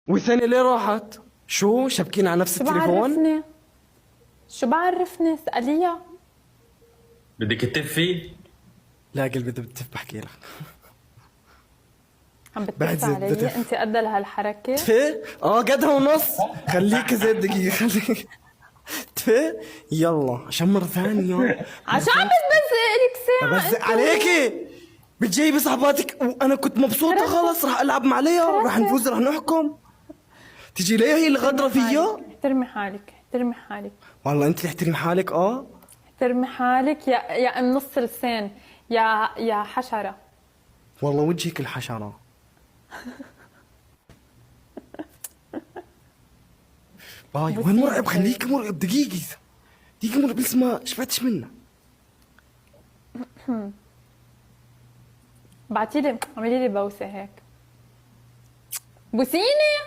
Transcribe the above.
والثانية ليه راحت؟ شو شابكين على نفس شو التليفون؟ بعرفني؟ شو بعرفني؟ اسأليها. بدك تتفي؟ لا قلبي بتف بحكي لك. عم بعد بتدفع زيت علي؟ بتف. انت قد لهالحركة؟ تفي؟ قدها ونص. خليك زيت دقيقة خليك. تفي؟ يلا عشان مرة ثانية. عشان عم بتبزق لك ساعة بس انت. عليكي بتجيبي صحباتك وانا كنت مبسوطة خرفت. خلص راح العب مع ليا راح خرفت. نفوز راح نحكم. تجي ليا هي اللي غدرة فيا. احترمي حالك، احترمي حالك، والله انت اللي احترمي حالك. احترمي حالك يا ام نص لسان، يا حشرة. والله وجهك الحشرة. باي وين بصير مرعب؟ خليك مرعب دقيقة. دقيقة مرعب لسه ما شبعتش منه. بعتيلي اعملي لي بوسة هيك. بوسيني.